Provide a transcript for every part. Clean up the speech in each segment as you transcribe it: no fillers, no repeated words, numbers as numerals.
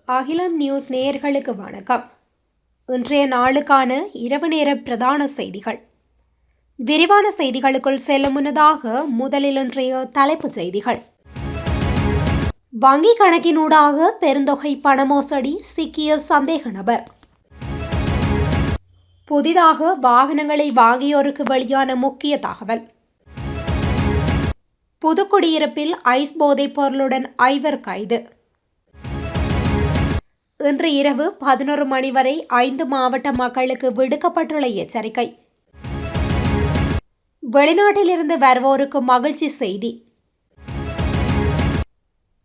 அகிலம் நியூஸ் நேயர்களுக்கு வணக்கம். இன்றைய நாளுக்கான இரவு நேர பிரதான செய்திகள். விரிவான செய்திகளுக்குள் செல்லும் முன்னதாக முதலில் இன்றைய தலைப்புச் செய்திகள். வங்கி கணக்கினூடாக பெருந்தொகை பண மோசடி சிக்கிய சந்தேக நபர். புதிதாக வாகனங்களை வாங்கியோருக்கு வெளியான முக்கிய தகவல். புதுக்குடியிருப்பில் ஐஸ் போதைப் பொருளுடன் 5 கைது. இன்று இரவு 11 மணி வரை 5 மாவட்ட மக்களுக்கு விடுக்கப்பட்டுள்ள எச்சரிக்கை. வெளிநாட்டிலிருந்து வருவோருக்கு மகிழ்ச்சி செய்தி.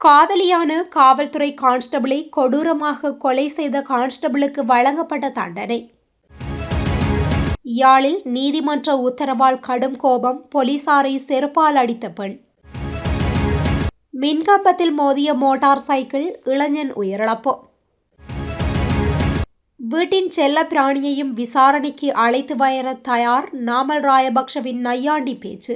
காதலியான காவல்துறை கான்ஸ்டபிளை கொடூரமாக கொலை செய்த கான்ஸ்டபிளுக்கு வழங்கப்பட்ட தண்டனை. யாழில் நீதிமன்ற உத்தரவால் கடும் கோபம், போலீசாரை செருப்பால் அடித்த பெண். மின்கம்பத்தில் மோதிய மோட்டார் சைக்கிள், இளைஞன் உயிரிழப்பு. வீட்டின் செல்ல பிராணியையும் விசாரணைக்கு அழைத்து வர தயார் நாமல் ராயபக்ஷவின் நையாண்டி பேச்சு.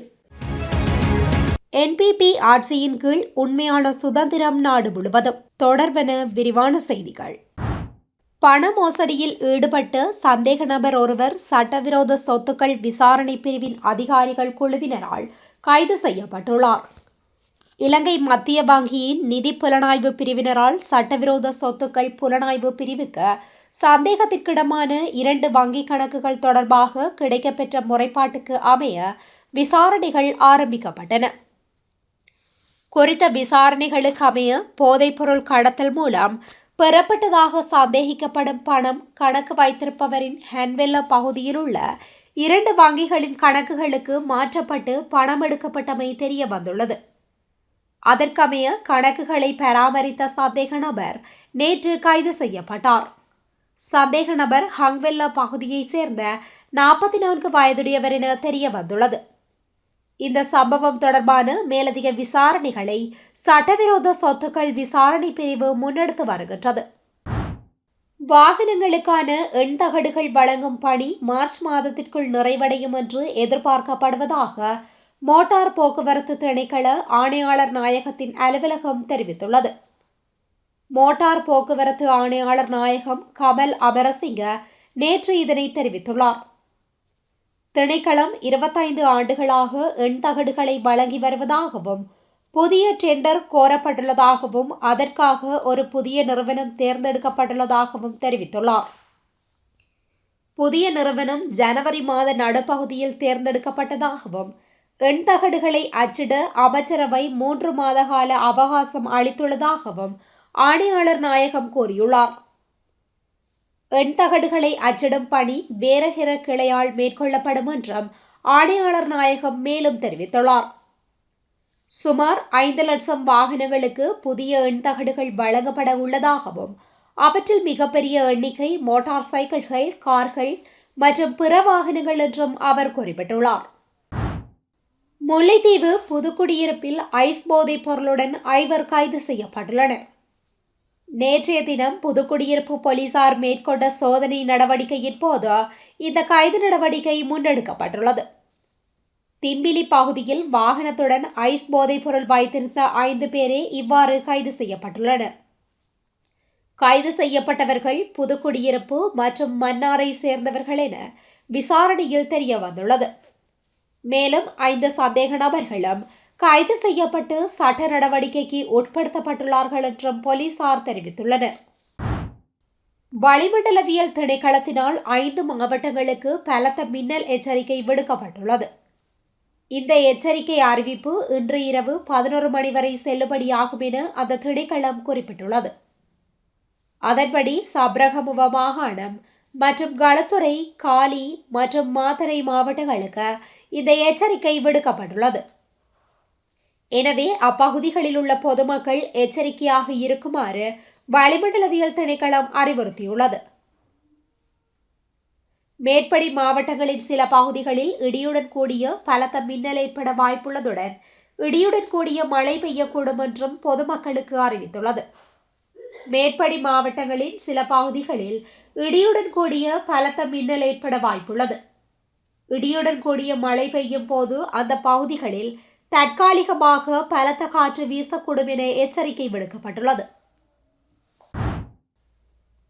என்பிபி ஆட்சியின் கீழ் உண்மையான சுதந்திரம் நாடு முழுவதும். தொடர்பென விரிவான செய்திகள். பண மோசடியில் ஈடுபட்ட சந்தேக நபர் ஒருவர் சட்டவிரோத சொத்துக்கள் விசாரணை பிரிவின் அதிகாரிகள் குழுவினரால் கைது செய்யப்பட்டுள்ளார். இலங்கை மத்திய வங்கியின் நிதி புலனாய்வு பிரிவினரால் சட்டவிரோத சொத்துக்கள் புலனாய்வு பிரிவுக்கு சந்தேகத்திற்கிடமான 2 வங்கி கணக்குகள் தொடர்பாக கிடைக்கப்பெற்ற முறைப்பாட்டுக்கு அமைய விசாரணைகள் ஆரம்பிக்கப்பட்டன. குறித்த விசாரணைகளுக்கு அமைய போதைப்பொருள் கடத்தல் மூலம் பெறப்பட்டதாக சந்தேகிக்கப்படும் பணம் கணக்கு வைத்திருப்பவரின் ஹன்வெல்ல பகுதியில் உள்ள 2 வங்கிகளின் கணக்குகளுக்கு மாற்றப்பட்டு பணம் எடுக்கப்பட்டமை தெரிய வந்துள்ளது. அதற்கமைய கணக்குகளை பராமரித்த சந்தேக நபர் நேற்று கைது செய்யப்பட்டார். சந்தேக நபர் ஹங்வெல்ல பகுதியைச் சேர்ந்த 44 வயதுடையவர் என தெரிய வந்துள்ளது. இந்த சம்பவம் தொடர்பான மேலதிக விசாரணைகளை சட்டவிரோத சொத்துக்கள் விசாரணை பிரிவு முன்னெடுத்து வருகின்றது. வாகனங்களுக்கான எண்தகடுகள் வழங்கும் பணி மார்ச் மாதத்திற்குள் நிறைவடையும் என்று எதிர்பார்க்கப்படுவதாக மோட்டார் போக்குவரத்து திணைக்கள ஆணையாளர் நாயகத்தின் அலுவலகம் தெரிவித்துள்ளது. மோட்டார் போக்குவரத்து ஆணையாளர் நாயகம் கமல் அமரசிங்க நேற்று இதனை தெரிவித்துள்ளார். திணைக்களம் 25 ஆண்டுகளாக எண்தகடுகளை வழங்கி வருவதாகவும் புதிய டெண்டர் கோரப்பட்டுள்ளதாகவும் அதற்காக ஒரு புதிய நிறுவனம் தேர்ந்தெடுக்கப்பட்டுள்ளதாகவும் தெரிவித்துள்ளார். புதிய நிறுவனம் ஜனவரி மாத நடுப்பகுதியில் தேர்ந்தெடுக்கப்பட்டதாகவும் எண்தகடுகளை அச்சிட அமைச்சரவை 3 மாத கால அவகாசம் அளித்துள்ளதாகவும் ஆணையாளர் நாயகம் கூறியுள்ளார். எண்தகடுகளை அச்சிடும் பணி வேரகிர கிளையால் மேற்கொள்ளப்படும் என்றும் ஆணையாளர் நாயகம் மேலும் தெரிவித்துள்ளார். சுமார் 5 லட்சம் வாகனங்களுக்கு புதிய எண்தகடுகள் வழங்கப்பட உள்ளதாகவும் அவற்றில் மிகப்பெரிய எண்ணிக்கை மோட்டார் சைக்கிள்கள், கார்கள் மற்றும் பிற வாகனங்கள் என்றும் அவர் குறிப்பிட்டுள்ளார். முல்லைத்தீவு புதுக்குடியிருப்பில் ஐஸ் போதைப் பொருளுடன் 5 கைது செய்யப்பட்டுள்ளனர். நேற்றைய தினம் புதுக்குடியிருப்பு போலீசார் மேற்கொண்ட சோதனை நடவடிக்கையின் போது இந்த கைது நடவடிக்கை முன்னெடுக்கப்பட்டுள்ளது. திம்பிலி பகுதியில் வாகனத்துடன் ஐஸ் போதைப் பொருள் வைத்திருந்த 5 பேரே இவ்வாறு கைது செய்யப்பட்டுள்ளனர். கைது செய்யப்பட்டவர்கள் புதுக்குடியிருப்பு மற்றும் மன்னாரை சேர்ந்தவர்கள் என விசாரணையில் தெரிய வந்துள்ளது. மேலும் 5 சந்தேக நபர்களும் கைது செய்யப்பட்டு சட்ட நடவடிக்கைக்கு உட்படுத்தப்பட்டுள்ளார்கள் என்றும் போலீசார் தெரிவித்துள்ளனர். வளிமண்டலவியல் திணைக்களத்தினால் 5 மாவட்டங்களுக்கு பலத்த மின்னல் எச்சரிக்கை விடுக்கப்பட்டுள்ளது. இந்த எச்சரிக்கை அறிவிப்பு இன்று இரவு 11 மணி வரை செல்லுபடியாகும் என அந்த திணைக்களம் குறிப்பிட்டுள்ளது. அதன்படி சப்ரகமுவ மாகாணம் மற்றும் களுத்துறை, காலி மற்றும் மாத்தறை மாவட்டங்களுக்கு இந்த எச்சரிக்கை விடுக்கப்பட்டுள்ளது. எனவே அப்பகுதிகளில் உள்ள பொதுமக்கள் எச்சரிக்கையாக இருக்குமாறு வளிமண்டலவியல் திணைக்களம் அறிவுறுத்தியுள்ளது. மேற்படி மாவட்டங்களின் சில பகுதிகளில் இடியுடன் கூடிய பலத்த மின்னல் ஏற்பட வாய்ப்புள்ளதுடன் இடியுடன் கூடிய மழை பெய்யக்கூடும் என்றும் பொதுமக்களுக்கு அறிவித்துள்ளது. மேற்படி மாவட்டங்களின் சில பகுதிகளில் இடியுடன் கூடிய பலத்த மின்னல் ஏற்பட வாய்ப்புள்ளது. இடியுடன் கூடிய மழை பெய்யும் போது அந்த பகுதிகளில் தற்காலிகமாக பலத்த காற்று வீசக்கூடும் என எச்சரிக்கை விடுக்கப்பட்டுள்ளது.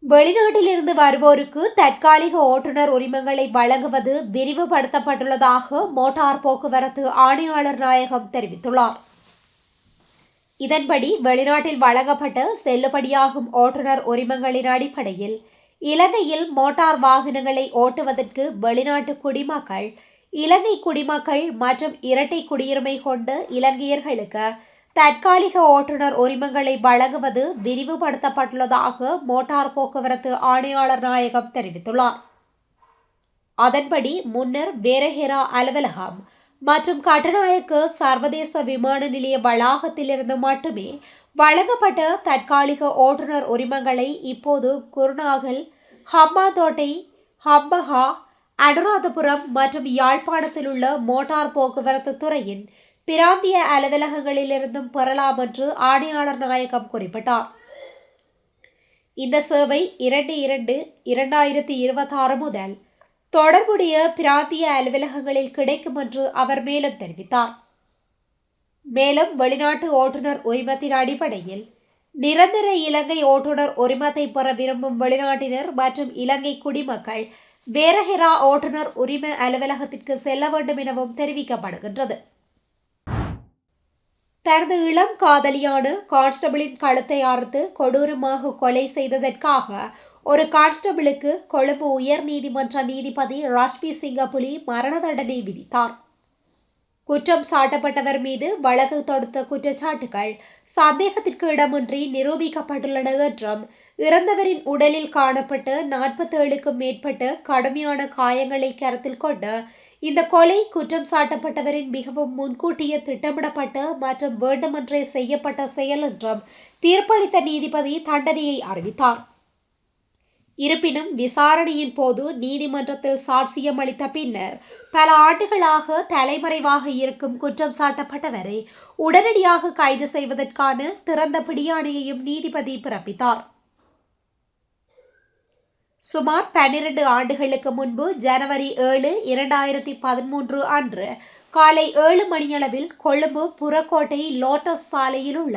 வெளிநாட்டிலிருந்து வருவோருக்கு தற்காலிக ஓட்டுநர் உரிமங்களை வழங்குவது விரிவுபடுத்தப்பட்டுள்ளதாக மோட்டார் போக்குவரத்து ஆணையாளர் நாயகம் தெரிவித்துள்ளார். இதன்படி வெளிநாட்டில் வழங்கப்பட்ட செல்லுபடியாகும் ஓட்டுநர் உரிமங்களின் அடிப்படையில் இலங்கையில் மோட்டார் வாகனங்களை ஓட்டுவதற்கு வெளிநாட்டு குடிமக்கள், இலங்கை குடிமக்கள் மற்றும் இரட்டை குடியுரிமை கொண்ட இலங்கையர்களுக்கு தற்காலிக ஓட்டுநர் உரிமங்களை வழங்குவது விரிவுபடுத்தப்பட்டுள்ளதாக மோட்டார் போக்குவரத்து ஆணையாளர் நாயகம் தெரிவித்துள்ளார். அதன்படி முன்னர் வேரஹெரா அலுவலகம் மற்றும் கட்டுநாயக்க சர்வதேச விமான நிலைய வளாகத்திலிருந்து மட்டுமே வழங்கப்பட்ட தற்காலிக ஓட்டுநர் உரிமங்களை இப்போது குருநாகல், ஹம்பாந்தோட்டை, ஹம்பகா, அனுராதபுரம் மற்றும் யாழ்ப்பாணத்தில் உள்ள மோட்டார் போக்குவரத்து துறையின் பிராந்திய அலுவலகங்களிலிருந்தும் பெறலாம் என்று ஆணையாளர் நாயகம் குறிப்பிட்டார். இந்த சேவை 2/2/2026 முதல் தொடர்புடைய பிராந்திய அலுவலகங்களில் கிடைக்கும் என்று அவர் மேலும் தெரிவித்தார். மேலும் வெளிநாட்டு ஓட்டுநர் உரிமத்தின் அடிப்படையில் நிரந்தர இலங்கை ஓட்டுநர் உரிமத்தை பெற விரும்பும் வெளிநாட்டினர் மற்றும் இலங்கை குடிமக்கள் வேரஹெரா ஓட்டுநர் உரிம அலுவலகத்திற்கு செல்ல வேண்டும் எனவும் தெரிவிக்கப்படுகின்றது. தனது இளம் காதலியான கான்ஸ்டபிளின் கழுத்தை அறுத்து கொடூரமாக கொலை செய்ததற்காக ஒரு கான்ஸ்டபிளுக்கு கொழும்பு உயர் நீதிமன்ற நீதிபதி ராஷ்பி சிங்கப்புலி மரண தண்டனை விதித்தார். குற்றம் சாட்டப்பட்டவர் மீது வழக்கு தொடுத்த குற்றச்சாட்டுகள் சந்தேகத்திற்கு இடமின்றி நிரூபிக்கப்பட்டுள்ளன என்றும் இறந்தவரின் உடலில் காணப்பட்ட 47க்கும் மேற்பட்ட கடுமையான காயங்களை கருத்தில் கொண்டு இந்த கொலை குற்றம் சாட்டப்பட்டவரின் மிகவும் முன்கூட்டிய திட்டமிடப்பட்ட மற்றும் வேண்டுமென்றே செய்யப்பட்ட செயல் என்றும் தீர்ப்பளித்த நீதிபதி தண்டனையை அறிவித்தார். இருப்பினும் விசாரணையின் போது நீதிமன்றத்தில் சாட்சியம் அளித்த பின்னர் பல ஆண்டுகளாக தலைமறைவாக இருக்கும் குற்றம் சாட்டப்பட்டவரை உடனடியாக கைது செய்வதற்கான திறந்த பிடியாணையையும் நீதிபதி பிறப்பித்தார். சுமார் 12 ஆண்டுகளுக்கு முன்பு ஜனவரி 7, 2013 அன்று காலை 7 மணியளவில் கொழும்பு புறக்கோட்டை லோட்டஸ் சாலையில் உள்ள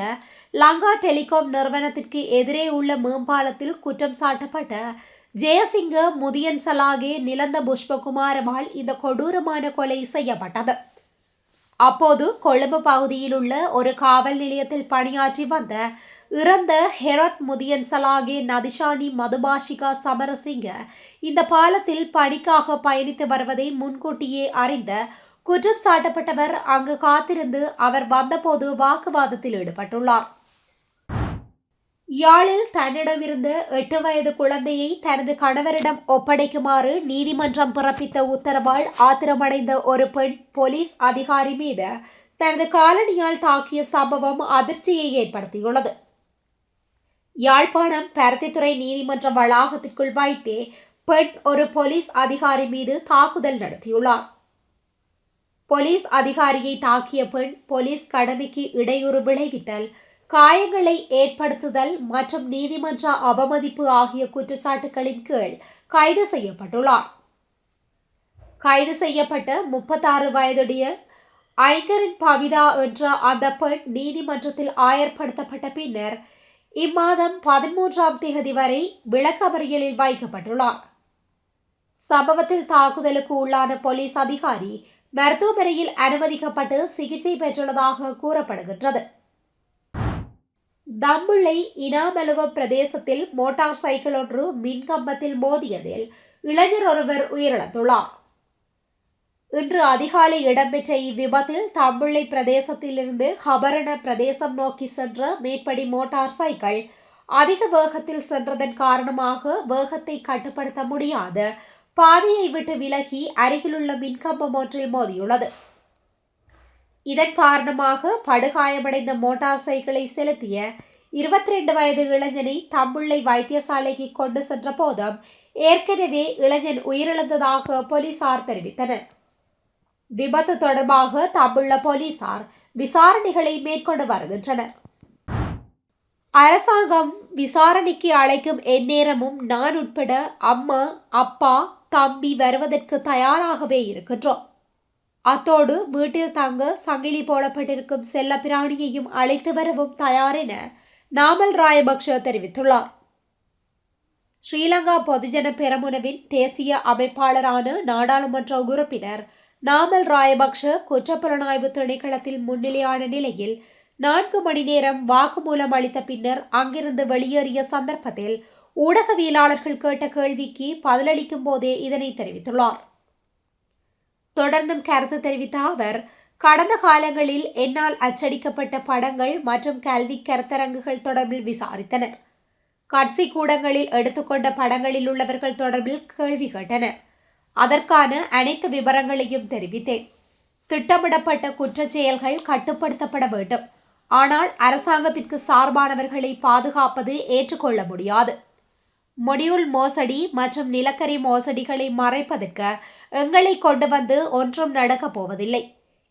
லங்கா டெலிகாம் நிறுவனத்திற்கு எதிரே உள்ள மேம்பாலத்தில் குற்றம் சாட்டப்பட்ட ஜெயசிங்க முதியன் சலாகே நிலந்த புஷ்பகுமாரவால் இந்த கொடூரமான கொலை செய்யப்பட்டது. அப்போது கொழும்பு பகுதியில் உள்ள ஒரு காவல் நிலையத்தில் பணியாற்றி வந்த இறந்த ஹெரத் முதியன் சலாகே நதிஷானி மதுபாஷிகா சமரசிங்க இந்த பாலத்தில் பணிக்காக பயணித்து வருவதை முன்கூட்டியே அறிந்த குற்றம் சாட்டப்பட்டவர் அங்கு காத்திருந்து அவர் வந்தபோது வாக்குவாதத்தில் ஈடுபட்டுள்ளார். யாழில் தன்னிடமிருந்த 8 வயது குழந்தையை தனது கணவரிடம் ஒப்படைக்குமாறு நீதிமன்றம் பிறப்பித்த உத்தரவால் ஆத்திரமடைந்த ஒரு பெண் போலீஸ் அதிகாரி மீது தனது காலணியால் தாக்கிய சம்பவம் அதிர்ச்சியை ஏற்படுத்தியுள்ளது. யாழ்ப்பாணம் பருத்தித்துறை நீதிமன்ற வளாகத்திற்குள் வைத்தே பெண் ஒரு போலீஸ் அதிகாரி மீது தாக்குதல் நடத்தியுள்ளார். போலீஸ் அதிகாரியை தாக்கிய பெண் போலீஸ் கடமைக்கு இடையூறு விளைவித்தல், காயங்களை ஏற்படுத்துதல் மற்றும் நீதிமன்ற அவமதிப்பு ஆகிய குற்றச்சாட்டுகளின் கீழ் கைது செய்யப்பட்டுள்ளார். கைது செய்யப்பட்ட 36 வயதுடைய ஐங்கரன் பவிதா என்ற அந்த பெண் நீதிமன்றத்தில் ஆயர்படுத்தப்பட்ட பின்னர் இம்மாதம் 13ஆம் தேதி வரை விளக்கமறியலில் வைக்கப்பட்டுள்ளார். சம்பவத்தில் தாக்குதலுக்கு உள்ளான போலீஸ் அதிகாரி மருத்துவமனையில் அனுமதிக்கப்பட்டு சிகிச்சை பெற்றுள்ளதாக கூறப்படுகின்றது. தம்புள்ளை இனாமலுவ பிரதேசத்தில் மோட்டார் சைக்கிள் ஒன்று மின்கம்பத்தில் மோதியதில் இளைஞர் ஒருவர் உயிரிழந்துள்ளார். இன்று அதிகாலை இடம்பெற்ற இவ்விபத்தில் தம்புள்ளை பிரதேசத்திலிருந்து ஹபரண பிரதேசம் நோக்கி சென்ற மேற்படி மோட்டார் சைக்கிள் அதிக வேகத்தில் சென்றதன் காரணமாக வேகத்தை கட்டுப்படுத்த முடியாது பாதையை விட்டு விலகி அருகிலுள்ள மின்கம்பம் ஒன்றில் மோதியுள்ளது. இதன் காரணமாக படுகாயமடைந்த மோட்டார் சைக்கிளை செலுத்திய 22 வயது இளைஞனை தம்புள்ளை வைத்தியசாலைக்கு கொண்டு சென்ற போதும் ஏற்கனவே இளைஞன் உயிரிழந்ததாக போலீசார் தெரிவித்தனர். விபத்து தொடர்பாக தம்புள்ள போலீசார் விசாரணைகளை மேற்கொண்டு வருகின்றனர். அரசாங்கம் விசாரணைக்கு அழைக்கும் எந்நேரமும் நான் உட்பட அம்மா, அப்பா, தம்பி வருவதற்கு தயாராகவே இருக்கின்றோம். அத்தோடு வீட்டில் தங்க சங்கிலி போடப்பட்டிருக்கும் செல்ல பிராணியையும் அழைத்து வரவும் தயார் என நாமல் ராயபக்ஷ தெரிவித்துள்ளார். ஸ்ரீலங்கா பொதுஜன பெரமுனவின் தேசிய அமைப்பாளரான நாடாளுமன்ற உறுப்பினர் நாமல் ராயபக்ஷ குற்றப்புலனாய்வு திணைக்களத்தில் முன்னிலையான நிலையில் 4 மணி நேரம் வாக்குமூலம் அளித்த பின்னர் அங்கிருந்து வெளியேறிய சந்தர்ப்பத்தில் ஊடகவியலாளர்கள் கேட்ட கேள்விக்கு பதிலளிக்கும் போதே இதனை தெரிவித்துள்ளார். தொடர்ந்தும் கருத்து தெரிவித்த அவர், கடந்த காலங்களில் என்னால் அச்சடிக்கப்பட்ட படங்கள் மற்றும் கல்வி கருத்தரங்குகள் தொடர்பில் விசாரித்தனர். கட்சி கூடங்களில் எடுத்துக்கொண்ட படங்களில் உள்ளவர்கள் தொடர்பில் கேள்வி கேட்டனர். அதற்கான அனைத்து விவரங்களையும் தெரிவித்தேன். திட்டமிடப்பட்ட குற்றச் செயல்கள் கட்டுப்படுத்தப்பட வேண்டும். ஆனால் அரசாங்கத்திற்கு சார்பானவர்களை பாதுகாப்பது ஏற்றுக்கொள்ள முடியாது. மொடியூல் மோசடி மற்றும் நிலக்கரி மோசடிகளை மறைப்பதற்கு எங்களை கொண்டு வந்து ஒன்றும் நடக்கப் போவதில்லை.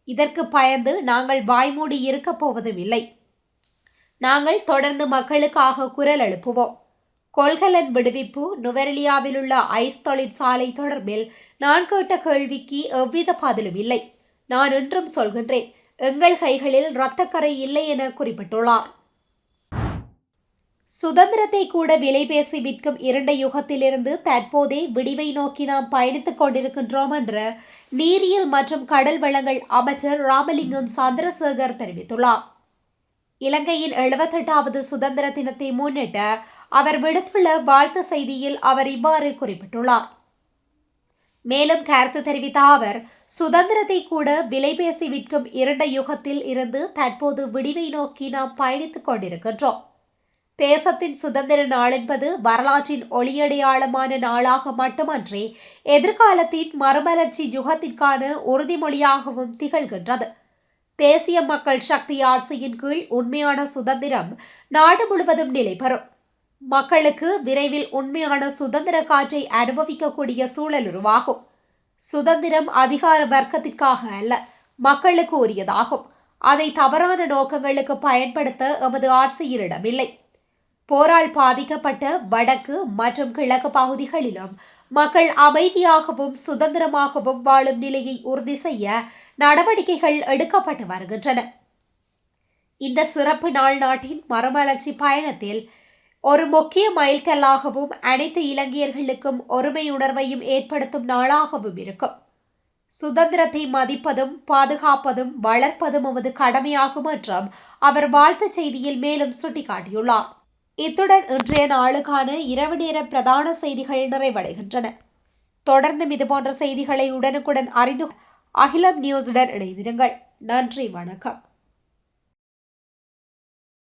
இதற்கு பயந்து நாங்கள் வாய்மூடி இருக்கப் போவதும் இல்லை. நாங்கள் தொடர்ந்து மக்களுக்காக குரல் எழுப்புவோம். கொள்கலன் விடுவிப்பு, நுவரெலியாவில் உள்ள ஐஸ் தொழிற்சாலை தொடர்பில் நான் கேட்ட கேள்விக்கு எவ்வித பதிலும் இல்லை. நான் இன்றும் சொல்கின்றேன், எங்கள் கைகளில் இரத்தக்கரை இல்லை என குறிப்பிட்டுள்ளார். சுதந்திரத்தை கூட விலை பேசி விற்கும் இருண்ட யுகத்திலிருந்து தற்போதே விடிவை நோக்கி நாம் பயணித்துக் கொண்டிருக்கின்றோம் என்று நீரியல் மற்றும் கடல் வளங்கள் அமைச்சர் ராமலிங்கம் சந்திரசேகர் தெரிவித்துள்ளார். இலங்கையின் 78வது சுதந்திர தினத்தை முன்னிட்டு அவர் விடுத்துள்ள வாழ்த்து செய்தியில் அவர் இவ்வாறு குறிப்பிட்டுள்ளார். மேலும் கருத்து தெரிவித்த அவர், சுதந்திரத்தை கூட விலை பேசி விற்கும் இருண்ட யுகத்தில் இருந்து தற்போது விடிவை நோக்கி நாம் பயணித்துக் கொண்டிருக்கின்றோம். தேசத்தின் சுதந்திர நாள் என்பது வரலாற்றின் ஒளியடையாளமான நாளாக மட்டுமன்றி எதிர்காலத்தின் மறுமலர்ச்சி யுகத்திற்கான உறுதிமொழியாகவும் திகழ்கின்றது. தேசிய மக்கள் சக்தி ஆட்சியின் கீழ் உண்மையான சுதந்திரம் நாடு முழுவதும் நிலை பெறும். மக்களுக்கு விரைவில் உண்மையான சுதந்திர காற்றை அனுபவிக்கக்கூடிய சூழல் உருவாகும். சுதந்திரம் அதிகார வர்க்கத்திற்காக அல்ல, மக்களுக்கு உரியதாகும். அதை தவறான நோக்கங்களுக்கு பயன்படுத்த எமது ஆட்சியில் இடமில்லை. போரால் பாதிக்கப்பட்ட வடக்கு மற்றும் கிழக்கு பகுதிகளிலும் மக்கள் அமைதியாகவும் சுதந்திரமாகவும் வாழும் நிலையை உறுதி செய்ய நடவடிக்கைகள் எடுக்கப்பட்டு வருகின்றன. இந்த சிறப்பு நாள் நாட்டின் மறுமலர்ச்சி பயணத்தில் ஒரு முக்கிய மைல்கல்லாகவும் அனைத்து இலங்கையர்களுக்கும் ஒருமை உணர்வையும் ஏற்படுத்தும் நாளாகவும் இருக்கும். சுதந்திரத்தை மதிப்பதும் பாதுகாப்பதும் வளர்ப்பதும் நமது கடமையாகும் என்றும் அவர் வாழ்த்துச் செய்தியில் மேலும் சுட்டிக்காட்டியுள்ளார். இத்துடன் இன்றைய நாளுக்கான இரவு நேர பிரதான செய்திகள் நிறைவடைகின்றன. தொடர்ந்தும் இதுபோன்ற செய்திகளை உடனுக்குடன் அறிந்து அகிலம் நியூஸுடன் இணைந்திருங்கள். நன்றி, வணக்கம்.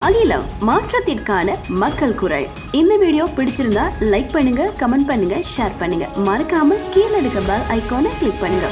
அகிலம், மாற்றத்திற்கான மக்கள் குரல். இந்த வீடியோ பிடிச்சிருந்தா லைக் பண்ணுங்க, கமெண்ட் பண்ணுங்க, ஷேர் பண்ணுங்க. மறக்காம கீழே இருக்க பெல் ஐகானை கிளிக் பண்ணுங்க.